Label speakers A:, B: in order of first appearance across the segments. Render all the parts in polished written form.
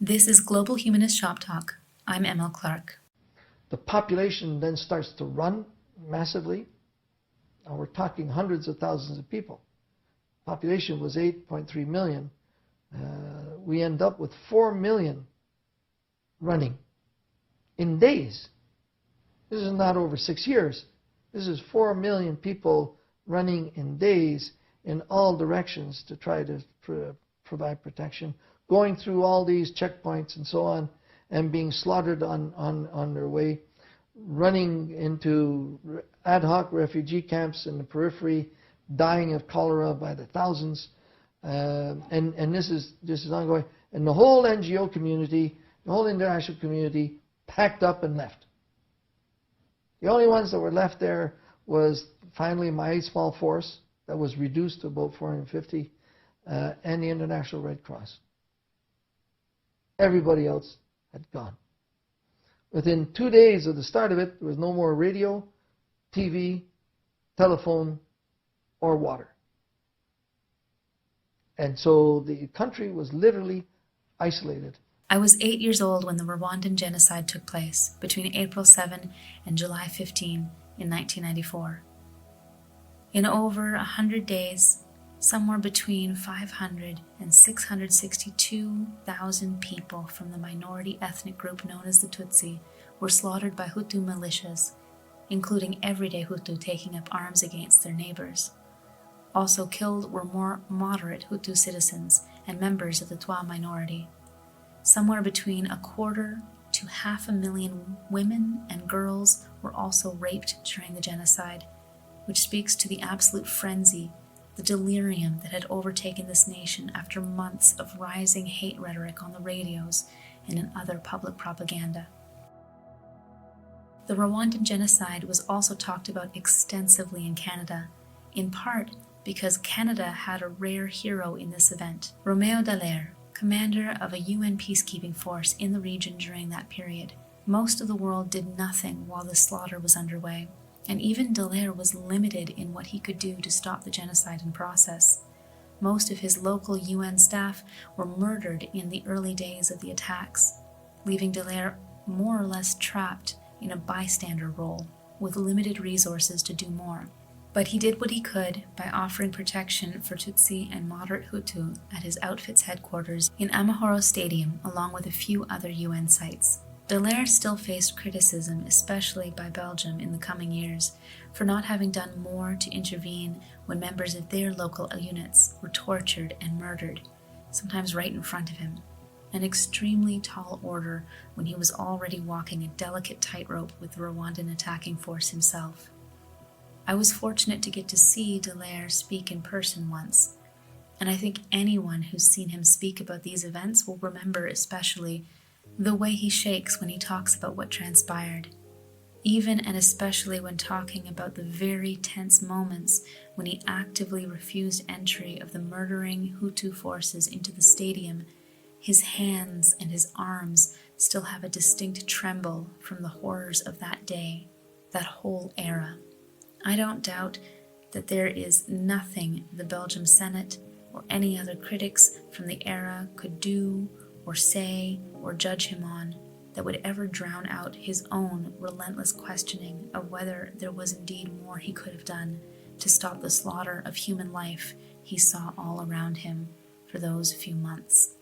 A: This is Global Humanist Shop Talk. I'm Emil Clark.
B: The population then starts to run massively. Now we're talking hundreds of thousands of people. Population was 8.3 million. We end up with 4 million running in days. This is not over 6 years. This is 4 million people running in days in all directions to try to provide protection, going through all these checkpoints and so on, and being slaughtered on their way, running into ad hoc refugee camps in the periphery, dying of cholera by the thousands, and this is ongoing. And the whole NGO community, the whole international community, packed up and left. The only ones that were left there was finally my small force that was reduced to about 450, and the International Red Cross. Everybody else had gone. Within 2 days of the start of it, there was no more radio, TV, telephone, or water. And so the country was literally isolated.
A: I was 8 years old when the Rwandan genocide took place between April 7 and July 15 in 1994. In over 100 days, somewhere between 500 and 662,000 people from the minority ethnic group known as the Tutsi were slaughtered by Hutu militias, including everyday Hutu taking up arms against their neighbors. Also killed were more moderate Hutu citizens and members of the Twa minority. Somewhere between 250,000 to 500,000 women and girls were also raped during the genocide, which speaks to the absolute frenzy, the delirium that had overtaken this nation after months of rising hate rhetoric on the radios and in other public propaganda. The Rwandan genocide was also talked about extensively in Canada, in part because Canada had a rare hero in this event, Roméo Dallaire, commander of a UN peacekeeping force in the region during that period. Most of the world did nothing while the slaughter was underway, and even Dallaire was limited in what he could do to stop the genocide in process. Most of his local UN staff were murdered in the early days of the attacks, leaving Dallaire more or less trapped in a bystander role, with limited resources to do more. But he did what he could by offering protection for Tutsi and moderate Hutu at his outfit's headquarters in Amahoro Stadium, along with a few other UN sites. Dallaire still faced criticism, especially by Belgium in the coming years, for not having done more to intervene when members of their local units were tortured and murdered, sometimes right in front of him. An extremely tall order when he was already walking a delicate tightrope with the Rwandan attacking force himself. I was fortunate to get to see Dallaire speak in person once, and I think anyone who's seen him speak about these events will remember especially the way he shakes when he talks about what transpired, even and especially when talking about the very tense moments when he actively refused entry of the murdering Hutu forces into the stadium. His hands and his arms still have a distinct tremble from the horrors of that day, that whole era. I don't doubt that there is nothing the Belgian Senate or any other critics from the era could do or say or judge him on that would ever drown out his own relentless questioning of whether there was indeed more he could have done to stop the slaughter of human life he saw all around him for those few months.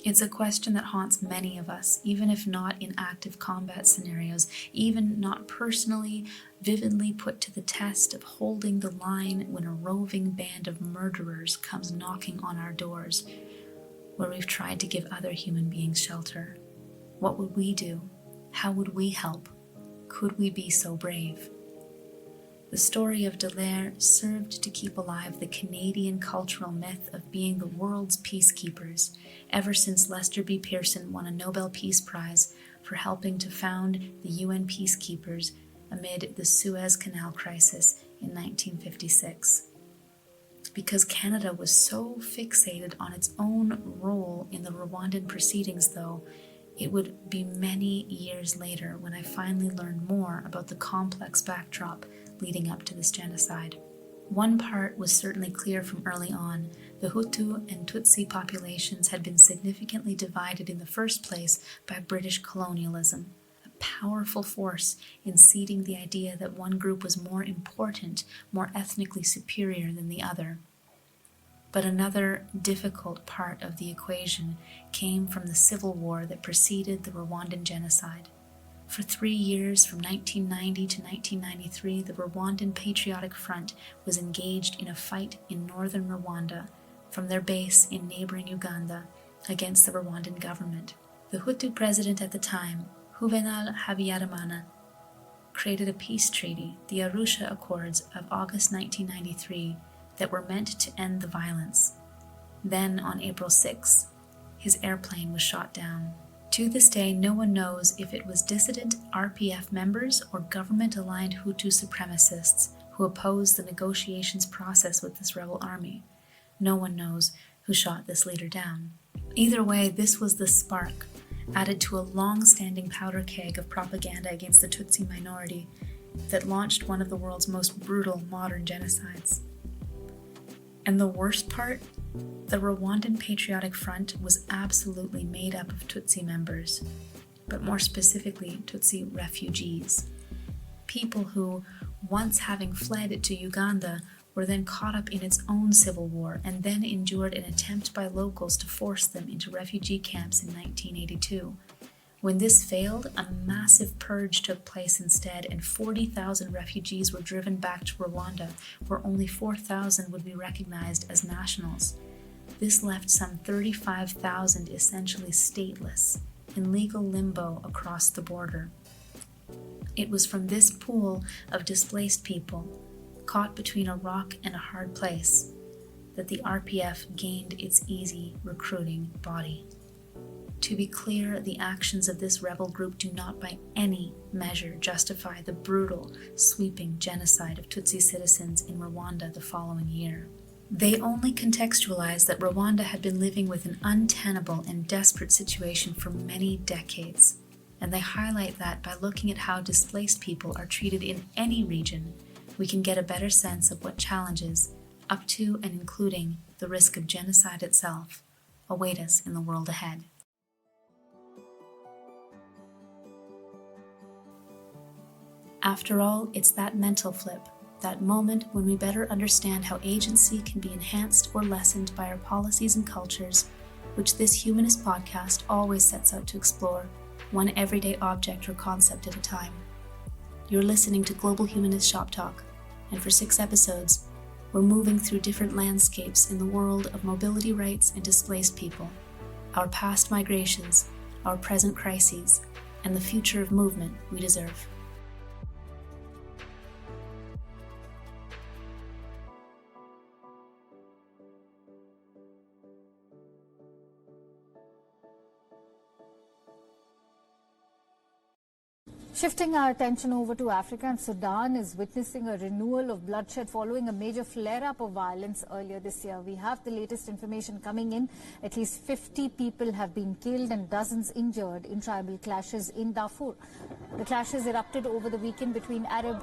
A: It's a question that haunts many of us, even if not in active combat scenarios, even not personally, vividly put to the test of holding the line when a roving band of murderers comes knocking on our doors, where we've tried to give other human beings shelter. What would we do? How would we help? Could we be so brave? The story of Dallaire served to keep alive the Canadian cultural myth of being the world's peacekeepers, ever since Lester B. Pearson won a Nobel Peace Prize for helping to found the UN peacekeepers amid the Suez Canal crisis in 1956. Because Canada was so fixated on its own role in the Rwandan proceedings, though, it would be many years later when I finally learned more about the complex backdrop leading up to this genocide. One part was certainly clear from early on. The Hutu and Tutsi populations had been significantly divided in the first place by British colonialism, a powerful force in seeding the idea that one group was more important, more ethnically superior than the other. But another difficult part of the equation came from the civil war that preceded the Rwandan genocide. For 3 years, from 1990 to 1993, the Rwandan Patriotic Front was engaged in a fight in northern Rwanda from their base in neighboring Uganda against the Rwandan government. The Hutu president at the time, Juvenal Habyarimana, created a peace treaty, the Arusha Accords of August 1993, that were meant to end the violence. Then, on April 6, his airplane was shot down. To this day, no one knows if it was dissident RPF members or government-aligned Hutu supremacists who opposed the negotiations process with this rebel army. No one knows who shot this leader down. Either way, this was the spark, added to a long-standing powder keg of propaganda against the Tutsi minority, that launched one of the world's most brutal modern genocides. And the worst part? The Rwandan Patriotic Front was absolutely made up of Tutsi members, but more specifically Tutsi refugees. People who, once having fled to Uganda, were then caught up in its own civil war and then endured an attempt by locals to force them into refugee camps in 1982. When this failed, a massive purge took place instead, and 40,000 refugees were driven back to Rwanda, where only 4,000 would be recognized as nationals. This left some 35,000 essentially stateless, in legal limbo across the border. It was from this pool of displaced people, caught between a rock and a hard place, that the RPF gained its easy recruiting body. To be clear, the actions of this rebel group do not by any measure justify the brutal, sweeping genocide of Tutsi citizens in Rwanda the following year. They only contextualize that Rwanda had been living with an untenable and desperate situation for many decades, and they highlight that by looking at how displaced people are treated in any region, we can get a better sense of what challenges, up to and including the risk of genocide itself, await us in the world ahead. After all, it's that mental flip, that moment when we better understand how agency can be enhanced or lessened by our policies and cultures, which this humanist podcast always sets out to explore, one everyday object or concept at a time. You're listening to Global Humanist Shop Talk, and for 6 episodes, we're moving through different landscapes in the world of mobility rights and displaced people, our past migrations, our present crises, and the future of movement we deserve.
C: Shifting our attention over to Africa, and Sudan is witnessing a renewal of bloodshed following a major flare-up of violence earlier this year. We have the latest information coming in. At least 50 people have been killed and dozens injured in tribal clashes in Darfur. The clashes erupted over the weekend between Arab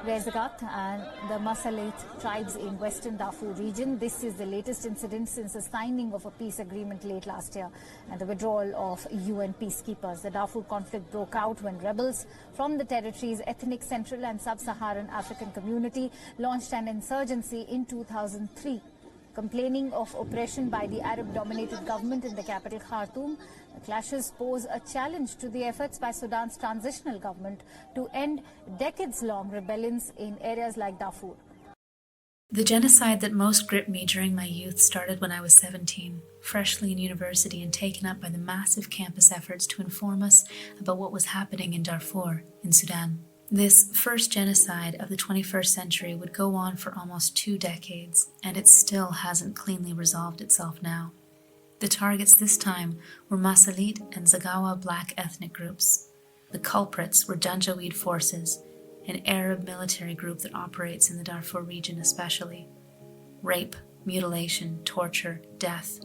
C: Rezagat and the Masalit tribes in western Darfur region. This is the latest incident since the signing of a peace agreement late last year and the withdrawal of UN peacekeepers. The Darfur conflict broke out when rebels from the territory's ethnic Central and Sub-Saharan African community launched an insurgency in 2003. Complaining of oppression by the Arab-dominated government in the capital Khartoum, the clashes pose a challenge to the efforts by Sudan's transitional government to end decades-long rebellions in areas like Darfur.
A: The genocide that most gripped me during my youth started when I was 17, freshly in university and taken up by the massive campus efforts to inform us about what was happening in Darfur, in Sudan. This first genocide of the 21st century would go on for almost 2 decades, and it still hasn't cleanly resolved itself now. The targets this time were Masalit and Zagawa black ethnic groups. The culprits were Janjaweed forces, an Arab military group that operates in the Darfur region especially. Rape, mutilation, torture, death,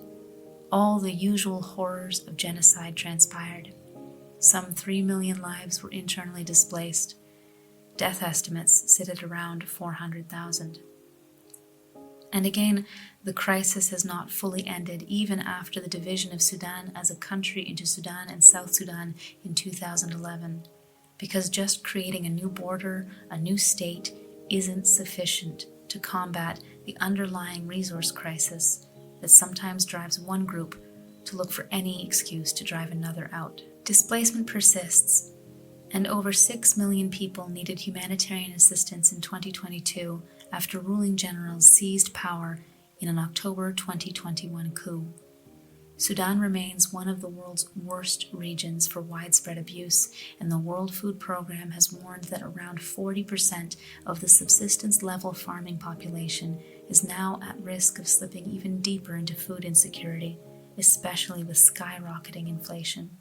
A: all the usual horrors of genocide transpired. Some 3 million lives were internally displaced. Death estimates sit at around 400,000. And again, the crisis has not fully ended even after the division of Sudan as a country into Sudan and South Sudan in 2011, because just creating a new border, a new state, isn't sufficient to combat the underlying resource crisis that sometimes drives one group to look for any excuse to drive another out. Displacement persists, and over 6 million people needed humanitarian assistance in 2022 after ruling generals seized power in an October 2021 coup. Sudan remains one of the world's worst regions for widespread abuse, and the World Food Programme has warned that around 40% of the subsistence-level farming population is now at risk of slipping even deeper into food insecurity, especially with skyrocketing inflation.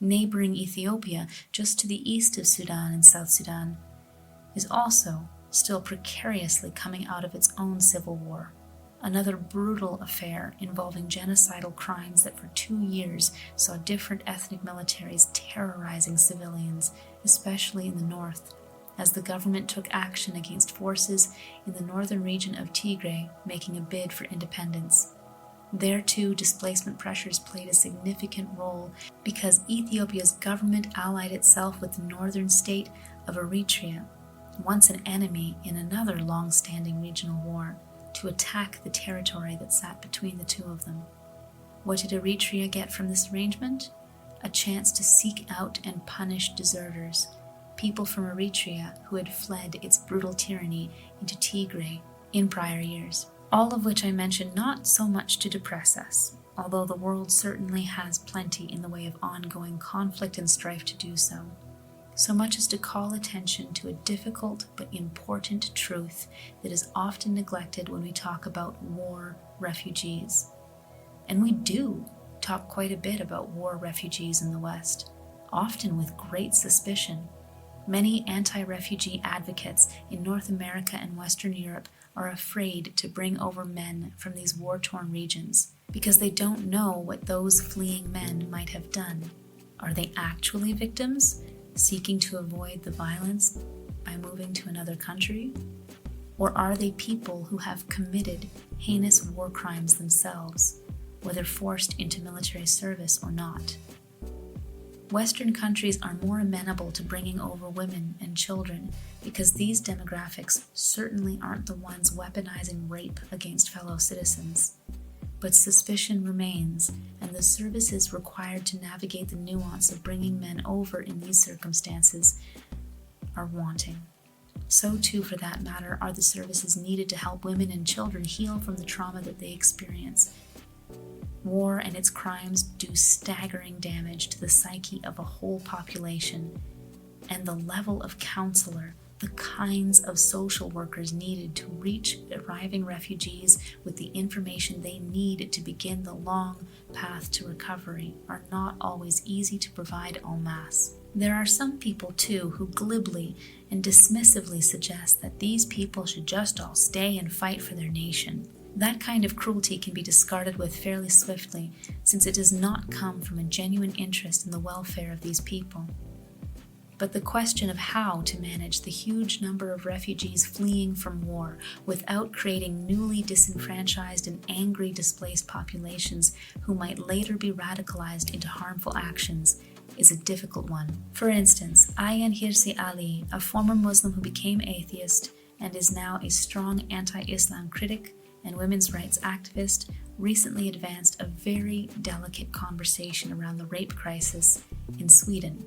A: Neighboring Ethiopia, just to the east of Sudan and South Sudan, is also still precariously coming out of its own civil war. Another brutal affair involving genocidal crimes that for 2 years saw different ethnic militaries terrorizing civilians, especially in the north, as the government took action against forces in the northern region of Tigray making a bid for independence. There too, displacement pressures played a significant role because Ethiopia's government allied itself with the northern state of Eritrea, once an enemy in another long-standing regional war, to attack the territory that sat between the two of them. What did Eritrea get from this arrangement? A chance to seek out and punish deserters, people from Eritrea who had fled its brutal tyranny into Tigray in prior years. All of which I mention not so much to depress us, although the world certainly has plenty in the way of ongoing conflict and strife to do so much as to call attention to a difficult but important truth that is often neglected when we talk about war refugees. And we do talk quite a bit about war refugees in the West, often with great suspicion. Many anti-refugee advocates in North America and Western Europe are afraid to bring over men from these war-torn regions because they don't know what those fleeing men might have done. Are they actually victims, seeking to avoid the violence by moving to another country? Or are they people who have committed heinous war crimes themselves, whether forced into military service or not? Western countries are more amenable to bringing over women and children because these demographics certainly aren't the ones weaponizing rape against fellow citizens. But suspicion remains, and the services required to navigate the nuance of bringing men over in these circumstances are wanting. So too, for that matter, are the services needed to help women and children heal from the trauma that they experience. War and its crimes do staggering damage to the psyche of a whole population, and the level of counselor, the kinds of social workers needed to reach arriving refugees with the information they need to begin the long path to recovery are not always easy to provide en masse. There are some people, too, who glibly and dismissively suggest that these people should just all stay and fight for their nation. That kind of cruelty can be discarded with fairly swiftly, since it does not come from a genuine interest in the welfare of these people. But the question of how to manage the huge number of refugees fleeing from war without creating newly disenfranchised and angry displaced populations who might later be radicalized into harmful actions is a difficult one. For instance, Ayaan Hirsi Ali, a former Muslim who became atheist and is now a strong anti-Islam critic and women's rights activist, recently advanced a very delicate conversation around the rape crisis in Sweden.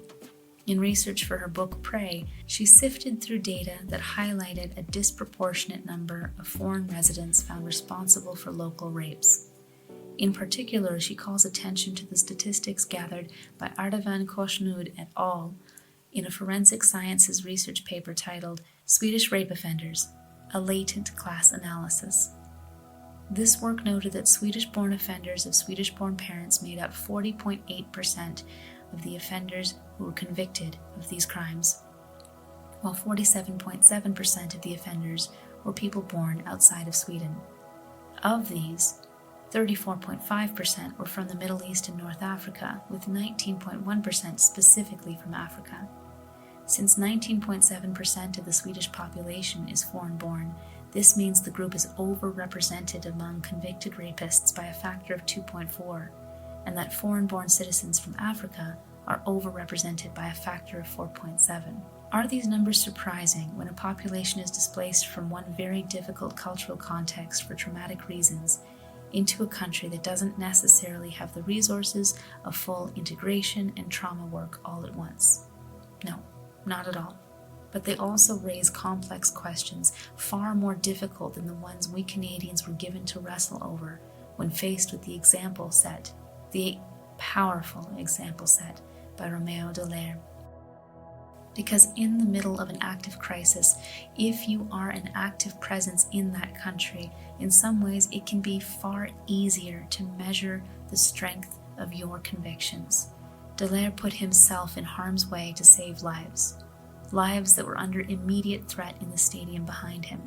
A: In research for her book Prey, she sifted through data that highlighted a disproportionate number of foreign residents found responsible for local rapes. In particular, she calls attention to the statistics gathered by Ardavan Korsnud et al. In a forensic sciences research paper titled Swedish Rape Offenders, a Latent Class Analysis. This work noted that Swedish-born offenders of Swedish-born parents made up 40.8% of the offenders who were convicted of these crimes, while 47.7% of the offenders were people born outside of Sweden. Of these, 34.5% were from the Middle East and North Africa, with 19.1% specifically from Africa. Since 19.7% of the Swedish population is foreign-born, this means the group is overrepresented among convicted rapists by a factor of 2.4, and that foreign-born citizens from Africa are overrepresented by a factor of 4.7. Are these numbers surprising when a population is displaced from one very difficult cultural context for traumatic reasons into a country that doesn't necessarily have the resources of full integration and trauma work all at once? No, not at all. But they also raise complex questions far more difficult than the ones we Canadians were given to wrestle over when faced with the powerful example set by Romeo Dallaire. Because in the middle of an active crisis, if you are an active presence in that country, in some ways it can be far easier to measure the strength of your convictions. Dallaire put himself in harm's way to save lives that were under immediate threat in the stadium behind him.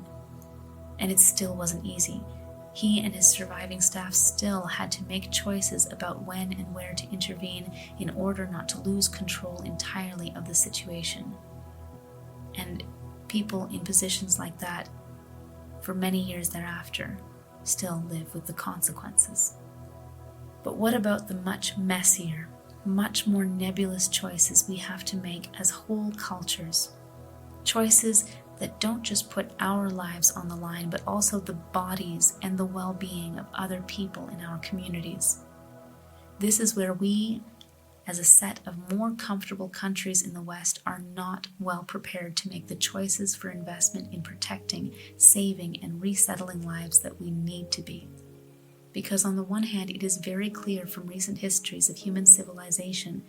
A: And it still wasn't easy. He and his surviving staff still had to make choices about when and where to intervene in order not to lose control entirely of the situation. And people in positions like that, for many years thereafter, still live with the consequences. But what about the much messier, much more nebulous choices we have to make as whole cultures? Choices that don't just put our lives on the line, but also the bodies and the well-being of other people in our communities. This is where we, as a set of more comfortable countries in the West, are not well prepared to make the choices for investment in protecting, saving, and resettling lives that we need to be. Because on the one hand, it is very clear from recent histories of human civilization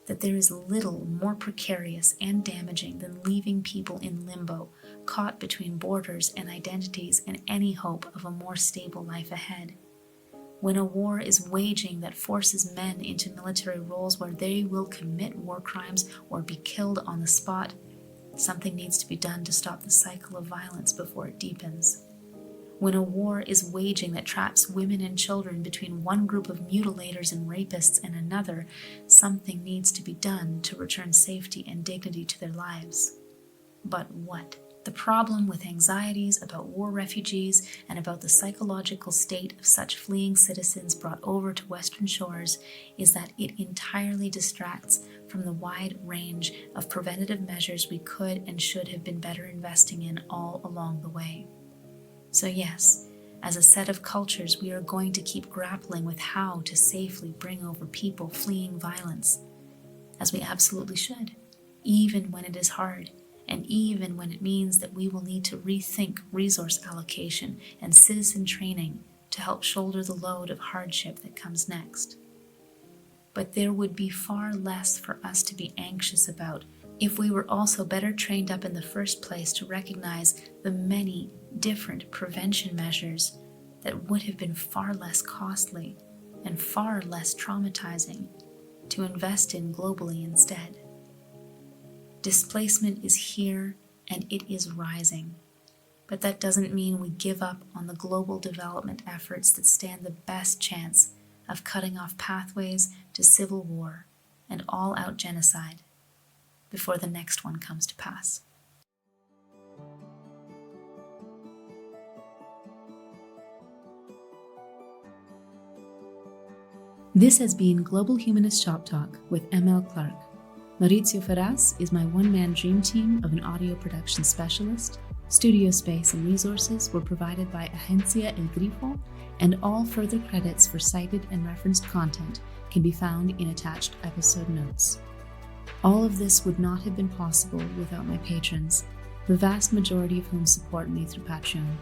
A: that there is little more precarious and damaging than leaving people in limbo, caught between borders and identities and any hope of a more stable life ahead. When a war is waging that forces men into military roles where they will commit war crimes or be killed on the spot, something needs to be done to stop the cycle of violence before it deepens. When a war is waging that traps women and children between one group of mutilators and rapists and another, something needs to be done to return safety and dignity to their lives. But what? The problem with anxieties about war refugees and about the psychological state of such fleeing citizens brought over to Western shores is that it entirely distracts from the wide range of preventative measures we could and should have been better investing in all along the way. So yes, as a set of cultures, we are going to keep grappling with how to safely bring over people fleeing violence, as we absolutely should, even when it is hard, and even when it means that we will need to rethink resource allocation and citizen training to help shoulder the load of hardship that comes next. But there would be far less for us to be anxious about if we were also better trained up in the first place to recognize the many different prevention measures that would have been far less costly and far less traumatizing to invest in globally instead. Displacement is here and it is rising, but that doesn't mean we give up on the global development efforts that stand the best chance of cutting off pathways to civil war and all-out genocide before the next one comes to pass. This has been Global Humanist Shop Talk with ML Clark. Maurizio Ferraz is my one-man dream team of an audio production specialist. Studio space and resources were provided by Agencia El Grifo, and all further credits for cited and referenced content can be found in attached episode notes. All of this would not have been possible without my patrons, the vast majority of whom support me through Patreon.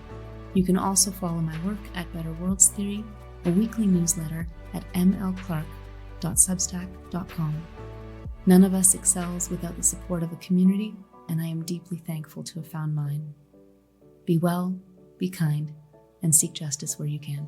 A: You can also follow my work at Better Worlds Theory, a weekly newsletter at mlclark.substack.com. None of us excels without the support of a community, and I am deeply thankful to have found mine. Be well, be kind, and seek justice where you can.